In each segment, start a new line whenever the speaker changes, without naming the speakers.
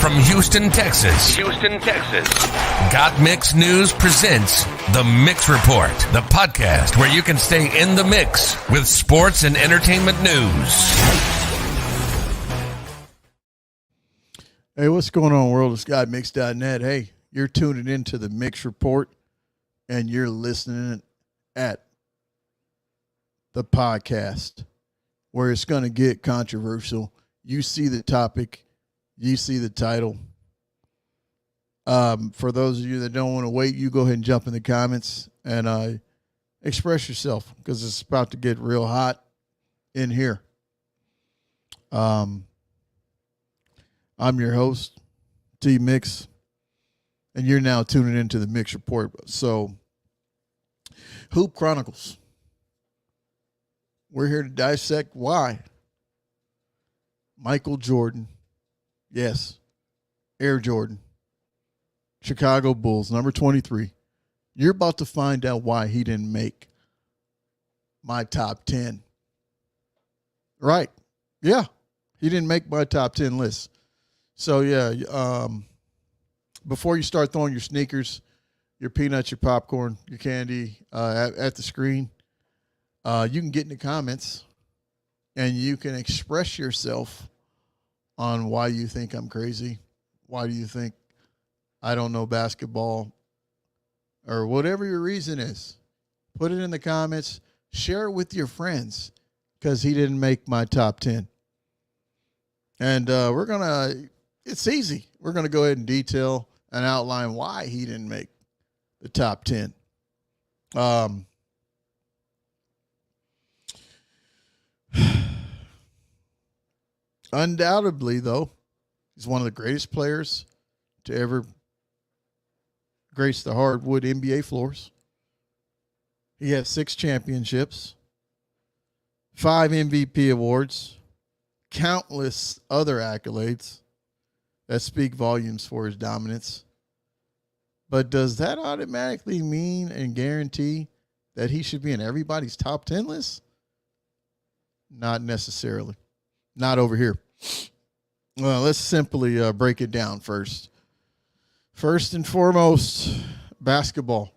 from Houston, Texas. Got Mix News presents The Mix Report, the podcast where you can stay in the mix with sports and entertainment news.
Hey, what's going on, world? It's GotMix.net. Hey, you're tuning into The Mix Report, and you're listening at the podcast where it's going to get controversial. You see the topic. You see the title. For those of you that don't want to wait, you go ahead and jump in the comments and express yourself because it's about to get real hot in here. I'm your host, T-Mix, and you're now tuning into the Mix Report. So, Hoop Chronicles. We're here to dissect why Michael Jordan, yes, Air Jordan, Chicago Bulls, number 23. You're about to find out why he didn't make my top 10. Right. Yeah, he didn't make my top 10 list. So, yeah, before you start throwing your sneakers, your peanuts, your popcorn, your candy at the screen, you can get in the comments and you can express yourself on why you think I'm crazy. Why do you think I don't know basketball? Or whatever your reason is. Put it in the comments. Share it with your friends because he didn't make my top 10. And it's easy. We're going to go ahead and detail and outline why he didn't make the top 10. Undoubtedly, though, he's one of the greatest players to ever grace the hardwood NBA floors. He has 6 championships, 5 MVP awards, countless other accolades that speak volumes for his dominance. But does that automatically mean and guarantee that he should be in everybody's top 10 list? Not necessarily. Not over here. Well, let's simply break it down first. First and foremost, basketball.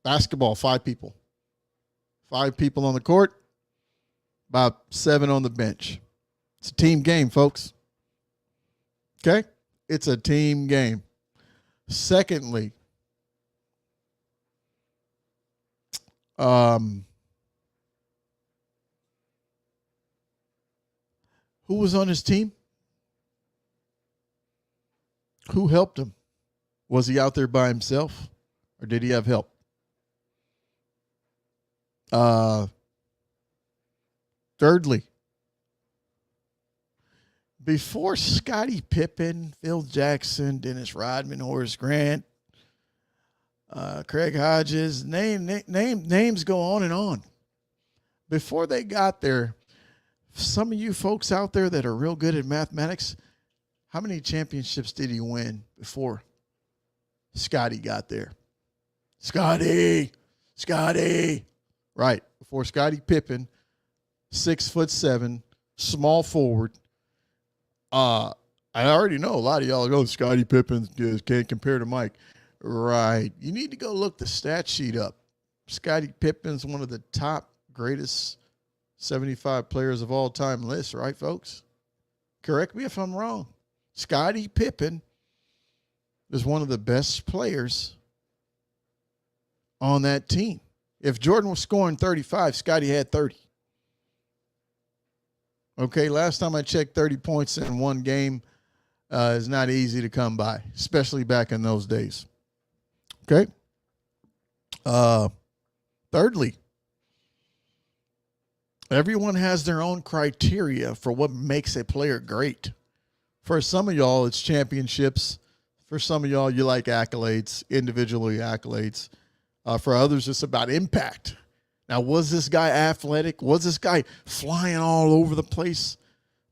Basketball, 5 people. 5 people on the court, about 7 on the bench. It's a team game, folks. Okay? It's a team game. Secondly, who was on his team? Who helped him? Was he out there by himself or did he have help? Thirdly, before Scottie Pippen, Phil Jackson, Dennis Rodman, Horace Grant, Craig Hodges, names go on and on. Before they got there, some of you folks out there that are real good at mathematics, how many championships did he win before Scottie got there? Scottie. Right. Before Scottie Pippen, 6'7", small forward. I already know a lot of y'all go, Scottie Pippen can't compare to Mike. Right. You need to go look the stat sheet up. Scottie Pippen's one of the top greatest 75 players of all time list, right, folks? Correct me if I'm wrong. Scottie Pippen is one of the best players on that team. If Jordan was scoring 35, Scottie had 30. Okay, last time I checked, 30 points in one game is not easy to come by, especially back in those days. Okay. Thirdly, everyone has their own criteria for what makes a player great. For some of y'all, it's championships. For some of y'all, you like accolades, individually accolades. For others, it's about impact. Now, was this guy athletic? Was this guy flying all over the place?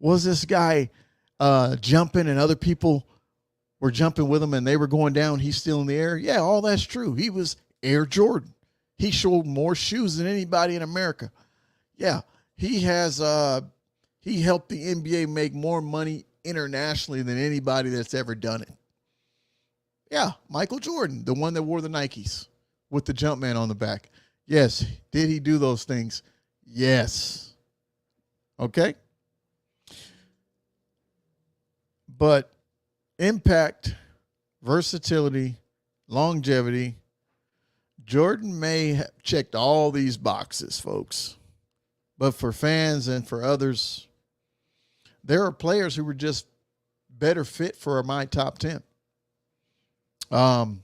Was this guy jumping and other people were jumping with him and they were going down, he's still in the air? Yeah, all that's true. He was Air Jordan. He sold more shoes than anybody in America. Yeah, he helped the NBA make more money internationally than anybody that's ever done it. Yeah, Michael Jordan, the one that wore the Nikes with the Jumpman on the back. Yes. Did he do those things? Yes. Okay. But impact, versatility, longevity, Jordan may have checked all these boxes, folks. But for fans and for others, there are players who were just better fit for my top 10. Some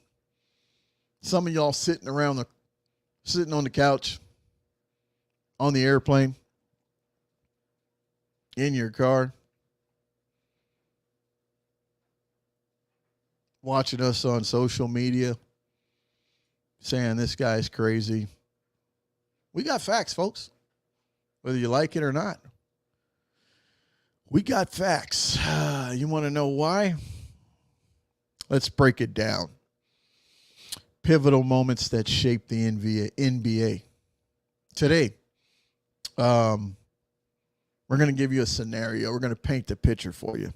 of y'all sitting on the couch, on the airplane, in your car, watching us on social media, saying this guy's crazy. We got facts, folks, whether you like it or not. We got facts. You want to know why? Let's break it down. Pivotal moments that shape the NBA. Today, we're going to give you a scenario. We're going to paint the picture for you.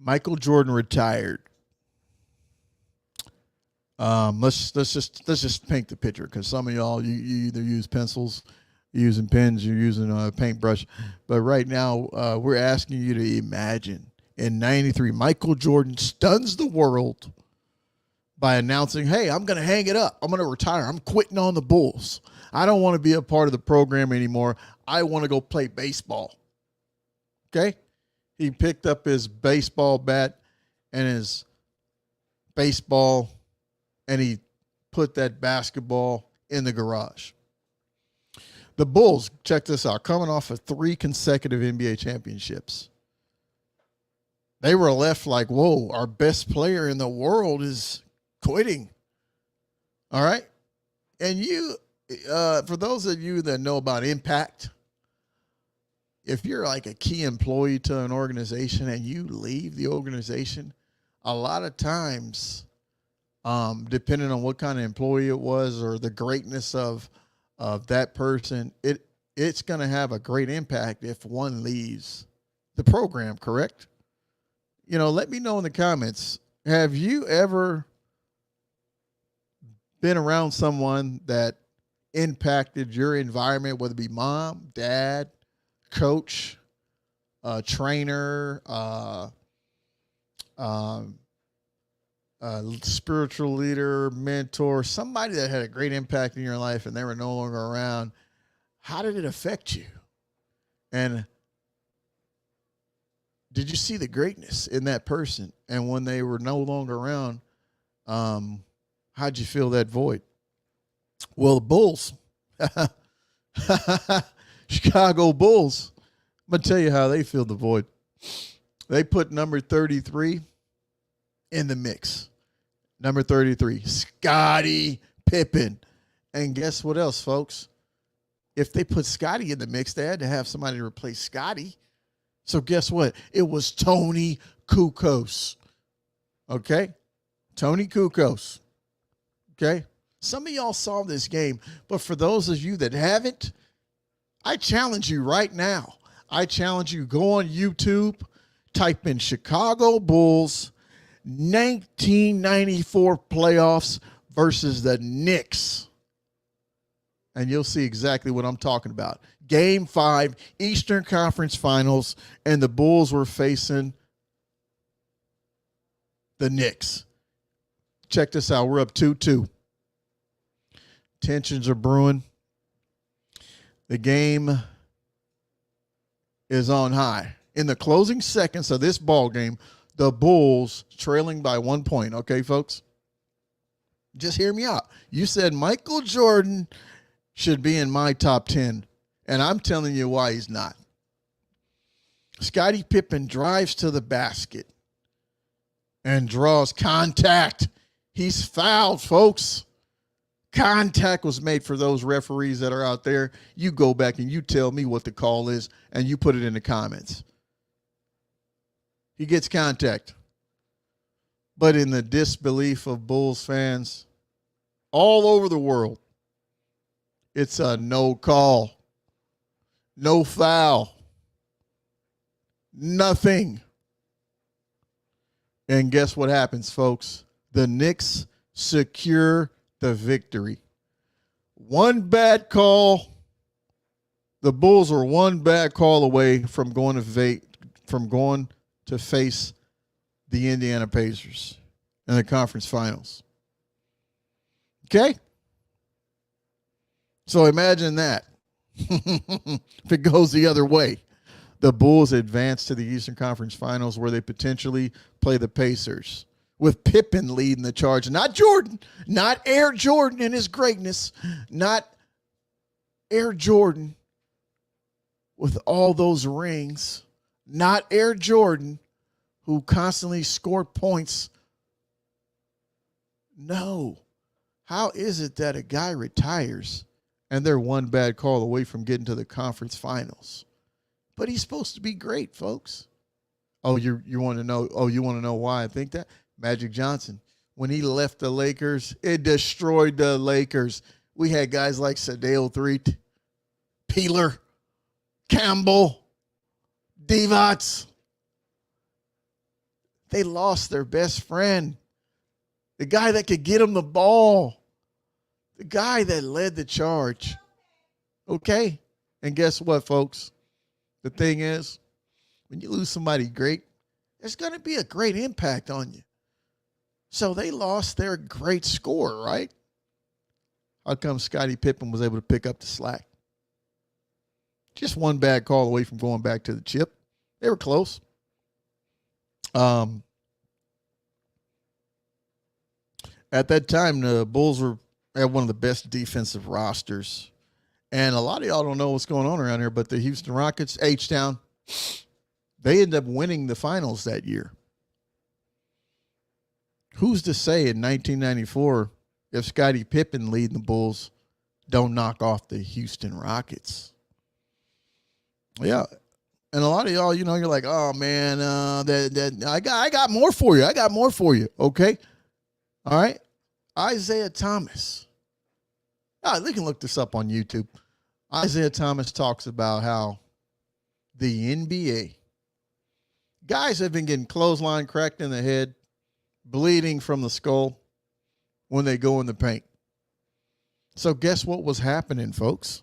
Michael Jordan retired. Let's just paint the picture, because some of y'all you either use pencils, you're using pens, you're using a paintbrush, but right now we're asking you to imagine. In 93, Michael Jordan stuns the world by announcing, hey, I'm going to hang it up. I'm going to retire. I'm quitting on the Bulls. I don't want to be a part of the program anymore. I want to go play baseball. Okay? He picked up his baseball bat and his baseball, and he put that basketball in the garage. The Bulls, check this out, coming off of 3 consecutive NBA championships. They were left like, whoa, our best player in the world is quitting. All right? And you, for those of you that know about impact, if you're like a key employee to an organization and you leave the organization, a lot of times, depending on what kind of employee it was or the greatness of that person, it's going to have a great impact if one leaves the program, correct? Let me know in the comments. Have you ever been around someone that impacted your environment, whether it be mom, dad, coach, trainer, spiritual leader, mentor, somebody that had a great impact in your life and they were no longer around? How did it affect you? And did you see the greatness in that person? And when they were no longer around, how'd you feel that void? Well, the Bulls, Chicago Bulls, I'm going to tell you how they feel the void. They put number 33 in the mix. Number 33, Scottie Pippen. And guess what else, folks? If they put Scottie in the mix, they had to have somebody to replace Scottie. So guess what? It was Tony Kukoc. Okay? Tony Kukoc. Okay? Some of y'all saw this game, but for those of you that haven't, I challenge you right now. I challenge you, go on YouTube, type in Chicago Bulls 1994 playoffs versus the Knicks, and you'll see exactly what I'm talking about. Game 5, Eastern Conference Finals, and the Bulls were facing the Knicks. Check this out. We're up 2-2. Tensions are brewing. The game is on high. In the closing seconds of this ball game, the Bulls trailing by 1 point. Okay, folks? Just hear me out. You said Michael Jordan should be in my top 10, and I'm telling you why he's not. Scottie Pippen drives to the basket and draws contact. He's fouled, folks. Contact was made. For those referees that are out there, you go back and you tell me what the call is, and you put it in the comments. He gets contact. But in the disbelief of Bulls fans all over the world, it's a no call, no foul. Nothing. And guess what happens, folks? The Knicks secure the victory. One bad call. The Bulls are one bad call away from going to face the Indiana Pacers in the conference finals. Okay? So imagine that. If it goes the other way, the Bulls advance to the Eastern Conference Finals where they potentially play the Pacers with Pippen leading the charge. Not Jordan, not Air Jordan in his greatness, not Air Jordan with all those rings, not Air Jordan who constantly scored points. No. How is it that a guy retires and they're one bad call away from getting to the conference finals? But he's supposed to be great, folks. Oh, you want to know? Oh, you want to know why I think that? Magic Johnson, when he left the Lakers, it destroyed the Lakers. We had guys like Sadale Threet, Peeler, Campbell, Divac. They lost their best friend, the guy that could get them the ball, the guy that led the charge. Okay? And guess what, folks? The thing is, when you lose somebody great, there's going to be a great impact on you. So they lost their great scorer, right? How come Scottie Pippen was able to pick up the slack? Just one bad call away from going back to the chip. They were close. At that time, the Bulls had one of the best defensive rosters. And a lot of y'all don't know what's going on around here, but the Houston Rockets, H-Town, they ended up winning the finals that year. Who's to say in 1994, if Scottie Pippen leading the Bulls, don't knock off the Houston Rockets? Yeah. And a lot of y'all, you're like, oh, man, I got more for you. I got more for you, okay? All right? Isaiah Thomas. We can look this up on YouTube. Isaiah Thomas talks about how the NBA, guys have been getting clothesline cracked in the head, bleeding from the skull when they go in the paint. So guess what was happening, folks?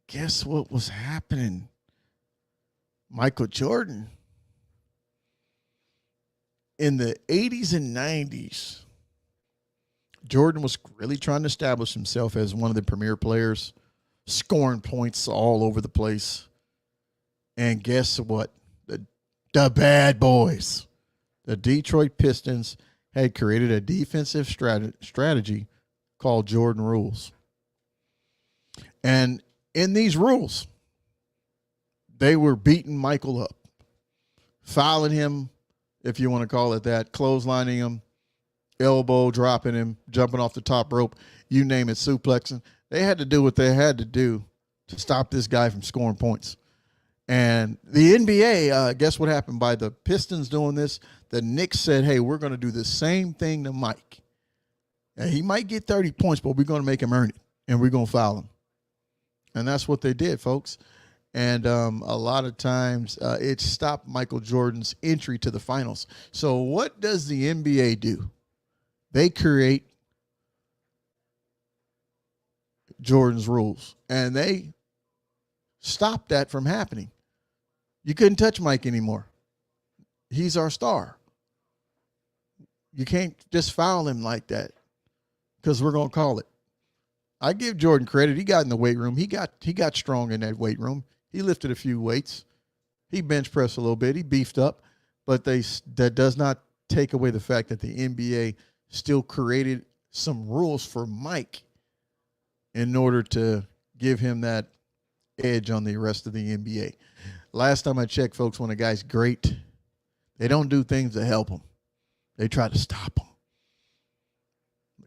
Guess what was happening? Michael Jordan, in the 80s and 90s, Jordan was really trying to establish himself as one of the premier players, scoring points all over the place. And guess what? The bad boys, the Detroit Pistons, had created a defensive strategy called Jordan Rules. And in these rules, they were beating Michael up, fouling him, if you want to call it that, clotheslining him, elbow dropping him, jumping off the top rope, you name it, suplexing. They had to do what they had to do to stop this guy from scoring points. And the NBA, guess what happened? By the Pistons doing this, the Knicks said, hey, we're going to do the same thing to Mike. And he might get 30 points, but we're going to make him earn it, and we're going to foul him. And that's what they did, folks. And a lot of times it stopped Michael Jordan's entry to the finals. So what does the NBA do? They create Jordan's rules, and they stop that from happening. You couldn't touch Mike anymore. He's our star. You can't just foul him like that because we're going to call it. I give Jordan credit. He got in the weight room. He got strong in that weight room. He lifted a few weights. He bench pressed a little bit. He beefed up. But that does not take away the fact that the NBA still created some rules for Mike in order to give him that edge on the rest of the NBA. Last time I checked, folks, when a guy's great, they don't do things to help him. They try to stop him.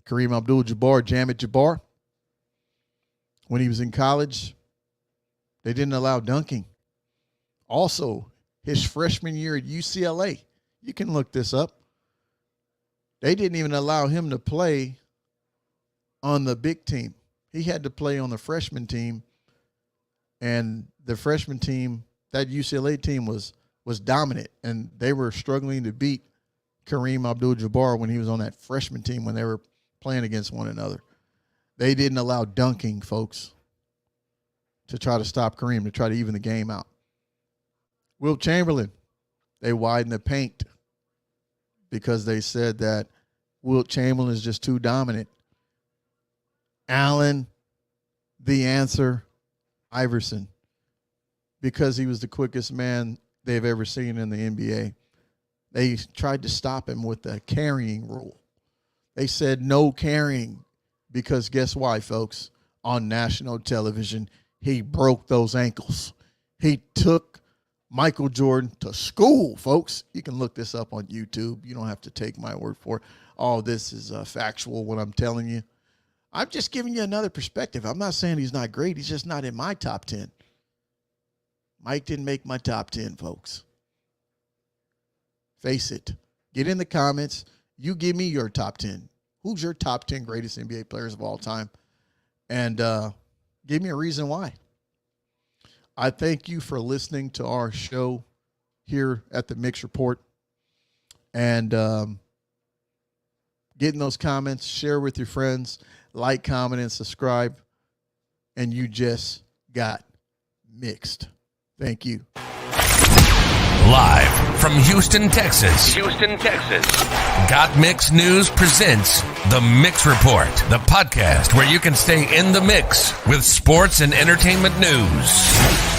Kareem Abdul-Jabbar, Jamit Jabbar, when he was in college, they didn't allow dunking. Also, his freshman year at UCLA, you can look this up. They didn't even allow him to play on the big team. He had to play on the freshman team. And the freshman team, that UCLA team, was was dominant, and they were struggling to beat Kareem Abdul-Jabbar when he was on that freshman team when they were playing against one another. They didn't allow dunking, folks, to try to stop Kareem, to try to even the game out. Wilt Chamberlain, they widened the paint because they said that Wilt Chamberlain is just too dominant. Allen, the answer, Iverson, because he was the quickest man they've ever seen in the NBA. They tried to stop him with the carrying rule. They said no carrying because guess why, folks? On national television, he broke those ankles. He took Michael Jordan to school, folks. You can look this up on YouTube. You don't have to take my word for it. All this is factual, what I'm telling you. I'm just giving you another perspective. I'm not saying he's not great. He's just not in my top 10. Mike didn't make my top 10, folks. Face it. Get in the comments. You give me your top 10. Who's your top 10 greatest NBA players of all time? And give me a reason why. I thank you for listening to our show here at the Mix Report. And getting those comments, share with your friends, like, comment, and subscribe. And you just got mixed. Thank you.
Live from Houston, Texas. Got Mix News presents The Mix Report, the podcast where you can stay in the mix with sports and entertainment news.